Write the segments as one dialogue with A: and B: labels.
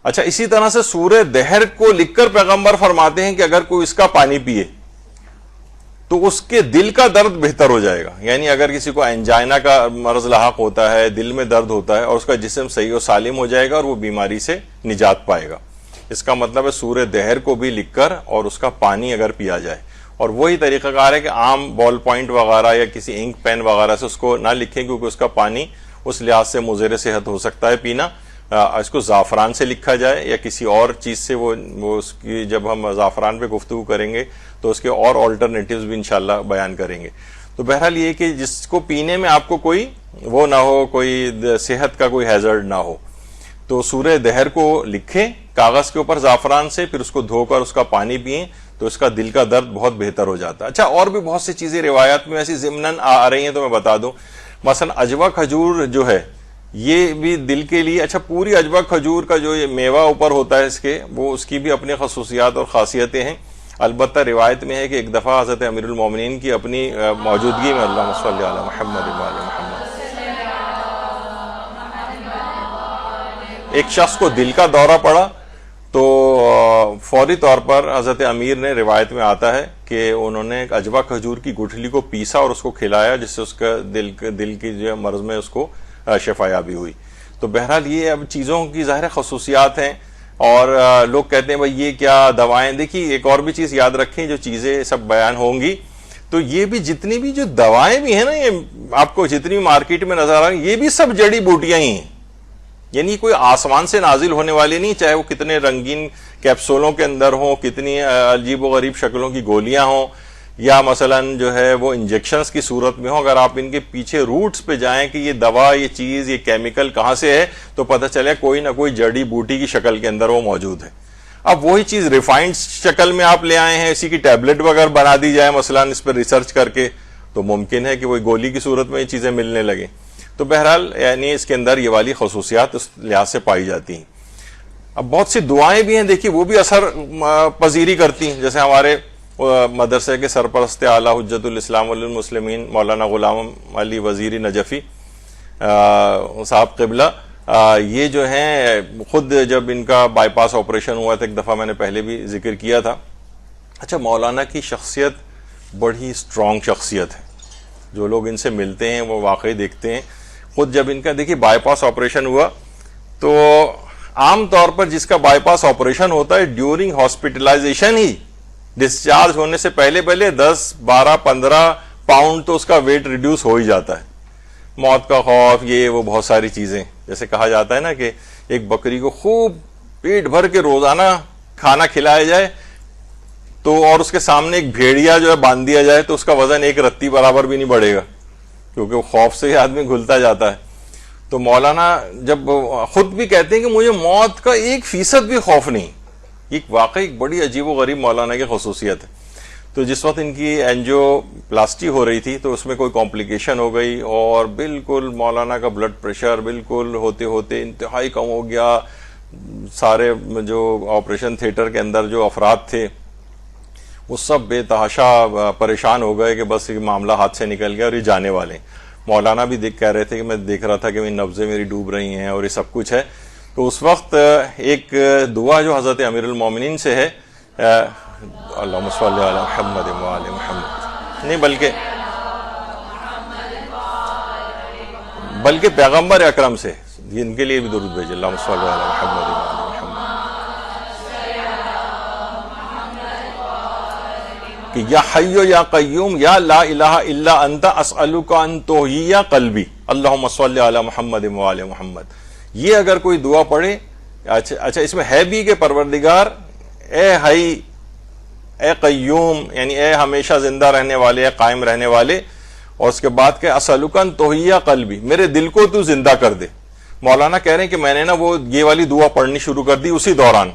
A: اچھا اسی طرح سے سورہ دہر کو لکھ کر پیغمبر فرماتے ہیں کہ اگر کوئی اس کا پانی پیے تو اس کے دل کا درد بہتر ہو جائے گا. یعنی اگر کسی کو انجائنا کا مرض لاحق ہوتا ہے, دل میں درد ہوتا ہے, اور اس کا جسم صحیح و سالم ہو جائے گا اور وہ بیماری سے نجات پائے گا. اس کا مطلب ہے سورہ دہر کو بھی لکھ کر اور اس کا پانی اگر پیا جائے. اور وہی طریقہ کار ہے کہ عام بال پوائنٹ وغیرہ یا کسی انک پین وغیرہ سے اس کو نہ لکھیں, کیونکہ اس کا پانی اس لحاظ سے مضر صحت ہو سکتا ہے پینا. اس کو زعفران سے لکھا جائے یا کسی اور چیز سے. وہ اس کی جب ہم زعفران پہ گفتگو کریں گے تو اس کے اور آلٹرنیٹیوز بھی انشاءاللہ بیان کریں گے. تو بہرحال یہ کہ جس کو پینے میں آپ کو کوئی وہ نہ ہو, کوئی صحت کا کوئی ہیزرڈ نہ ہو, تو سورہ دہر کو لکھیں کاغذ کے اوپر زعفران سے, پھر اس کو دھو کر اس کا پانی پئیں تو اس کا دل کا درد بہت بہتر ہو جاتا ہے. اچھا اور بھی بہت سی چیزیں روایات میں ایسی ضمناً آ رہی ہیں تو میں بتا دوں. مثلا اجوا کھجور جو ہے یہ بھی دل کے لیے, اچھا پوری اجوا کھجور کا جو یہ میوہ اوپر ہوتا ہے اس کے, وہ اس کی بھی اپنی خصوصیات اور خاصیتیں ہیں. البتہ روایت میں ہے کہ ایک دفعہ حضرت امیر المومنین کی اپنی موجودگی میں, اللہم صلی علی محمد و آل محمد, ایک شخص کو دل کا دورہ پڑا تو فوری طور پر حضرت امیر نے, روایت میں آتا ہے کہ انہوں نے ایک اجوا کھجور کی گٹھلی کو پیسا اور اس کو کھلایا, جس سے اس کا دل کی جو مرض میں اس کو شفا یابی ہوئی. تو بہرحال یہ اب چیزوں کی ظاہر خصوصیات ہیں. اور لوگ کہتے ہیں بھائی یہ کیا دوائیں. دیکھیے ایک اور بھی چیز یاد رکھیں, جو چیزیں سب بیان ہوں گی تو یہ بھی جتنی بھی جو دوائیں بھی ہیں نا, یہ آپ کو جتنی بھی مارکیٹ میں نظر آ رہی ہیں, یہ بھی سب جڑی بوٹیاں ہی ہیں. یعنی کوئی آسمان سے نازل ہونے والی نہیں, چاہے وہ کتنے رنگین کیپسولوں کے اندر ہوں, کتنی عجیب و غریب شکلوں کی گولیاں ہوں, یا مثلا جو ہے وہ انجیکشنز کی صورت میں ہوں. اگر آپ ان کے پیچھے روٹس پہ جائیں کہ یہ دوا, یہ چیز, یہ کیمیکل کہاں سے ہے, تو پتہ چلے کوئی نہ کوئی جڑی بوٹی کی شکل کے اندر وہ موجود ہے. اب وہی چیز ریفائنڈ شکل میں آپ لے آئے ہیں, اسی کی ٹیبلٹ وغیرہ بنا دی جائے مثلا اس پر ریسرچ کر کے, تو ممکن ہے کہ وہی گولی کی صورت میں یہ چیزیں ملنے لگیں. تو بہرحال یعنی اس کے اندر یہ والی خصوصیات اس لحاظ سے پائی جاتی ہیں. اب بہت سی دعائیں بھی ہیں, دیکھیے وہ بھی اثر پذیری کرتی ہیں. جیسے ہمارے مدرسے کے سرپرست اعلی حجت الاسلام والمسلمین مولانا غلام علی وزیری نجفی صاحب قبلہ, یہ جو ہیں خود جب ان کا بائی پاس آپریشن ہوا تھا, ایک دفعہ میں نے پہلے بھی ذکر کیا تھا. اچھا مولانا کی شخصیت بڑی اسٹرانگ شخصیت ہے, جو لوگ ان سے ملتے ہیں وہ واقعی دیکھتے ہیں. خود جب ان کا دیکھیے بائی پاس آپریشن ہوا تو عام طور پر جس کا بائی پاس آپریشن ہوتا ہے ڈیورنگ ہاسپٹلائزیشن ہی, ڈسچارج ہونے سے پہلے 10 12 15 پاؤنڈ تو اس کا ویٹ ریڈیوس ہو ہی جاتا ہے. موت کا خوف, یہ وہ بہت ساری چیزیں. جیسے کہا جاتا ہے نا کہ ایک بکری کو خوب پیٹ بھر کے روزانہ کھانا کھلایا جائے تو, اور اس کے سامنے ایک بھیڑیا جو ہے باندھ دیا جائے تو اس کا وزن ایک رتی برابر بھی نہیں بڑھے گا, کیونکہ وہ خوف سے ہی آدمی گھلتا جاتا ہے. تو مولانا جب خود بھی کہتے ہیں کہ مجھے موت کا 1% بھی خوف نہیں. یہ واقعی ایک بڑی عجیب و غریب مولانا کی خصوصیت ہے. تو جس وقت ان کی اینجیو پلاسٹی ہو رہی تھی تو اس میں کوئی کمپلیکیشن ہو گئی اور بالکل مولانا کا بلڈ پریشر بالکل ہوتے ہوتے انتہائی کم ہو گیا. سارے جو آپریشن تھیٹر کے اندر جو افراد تھے وہ سب بے تحاشا پریشان ہو گئے کہ بس یہ معاملہ ہاتھ سے نکل گیا اور یہ جانے والے. مولانا بھی کہہ رہے تھے کہ میں دیکھ رہا تھا کہ نبضیں میری ڈوب رہی ہیں اور یہ سب کچھ ہے. تو اس وقت ایک دعا جو حضرت امیر المومنین سے ہے, اللہم صلی علی محمد و آل محمد, نہیں بلکہ پیغمبر اکرم سے, ان کے لیے بھی درود بھیجے, اللہم صلی علی محمد و آل محمد, کہ یا حی یا قیوم یا لا الہ الا انت اسألک ان تحیی قلبی اللہم صلی علی محمد و آل محمد. یہ اگر کوئی دعا پڑھے, اچھا اس میں ہے بھی کہ پروردگار اے حی اے قیوم, یعنی اے ہمیشہ زندہ رہنے والے, اے قائم رہنے والے, اور اس کے بعد کہ اسألک ان تحیی قلبی, میرے دل کو تو زندہ کر دے. مولانا کہہ رہے ہیں کہ میں نے نا وہ یہ والی دعا پڑھنی شروع کر دی اسی دوران,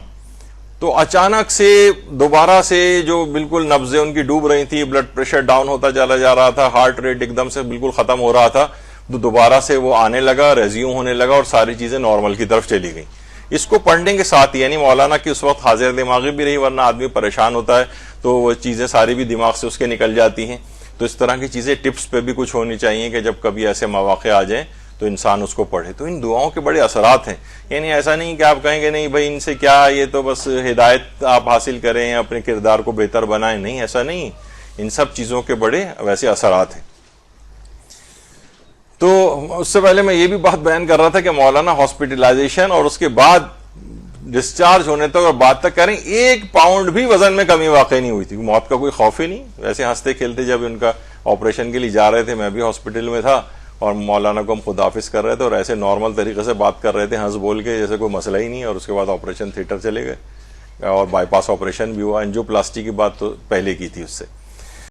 A: تو اچانک سے دوبارہ سے جو بالکل نبضیں ان کی ڈوب رہی تھی, بلڈ پریشر ڈاؤن ہوتا چلا جا رہا تھا, ہارٹ ریٹ ایک دم سے بالکل ختم ہو رہا تھا, تو دوبارہ سے وہ آنے لگا, ریزیوم ہونے لگا اور ساری چیزیں نارمل کی طرف چلی گئیں. اس کو پڑھنے کے ساتھ یعنی مولانا کی اس وقت حاضر دماغی بھی رہی, ورنہ آدمی پریشان ہوتا ہے تو وہ چیزیں ساری بھی دماغ سے اس کے نکل جاتی ہیں. تو اس طرح کی چیزیں ٹپس پہ بھی کچھ ہونی چاہیے کہ جب کبھی ایسے مواقع آ جائیں تو انسان اس کو پڑھے. تو ان دعاؤں کے بڑے اثرات ہیں. یعنی ایسا نہیں کہ آپ کہیں گے نہیں بھائی ان سے کیا, یہ تو بس ہدایت آپ حاصل کریں, اپنے کردار کو بہتر بنائیں. نہیں, ایسا نہیں, ان سب چیزوں کے بڑے ویسے اثرات ہیں. تو اس سے پہلے میں یہ بھی بات بیان کر رہا تھا کہ مولانا ہاسپٹلائزیشن اور اس کے بعد ڈسچارج ہونے تک اور بعد تک کریں 1 پاؤنڈ بھی وزن میں کمی واقع نہیں ہوئی تھی. موت کا کوئی خوف ہی نہیں. ویسے ہنستے کھیلتے جب ان کا آپریشن کے لیے جا رہے تھے, میں بھی ہاسپٹل میں تھا اور مولانا کو ہم خداحافظ کر رہے تھے اور ایسے نارمل طریقے سے بات کر رہے تھے ہنس بول کے جیسے کوئی مسئلہ ہی نہیں. اور اس کے بعد آپریشن تھیٹر چلے گئے اور بائی پاس آپریشن بھی ہوا. انجیوپلاسٹی کی بات تو پہلے کی تھی اس سے.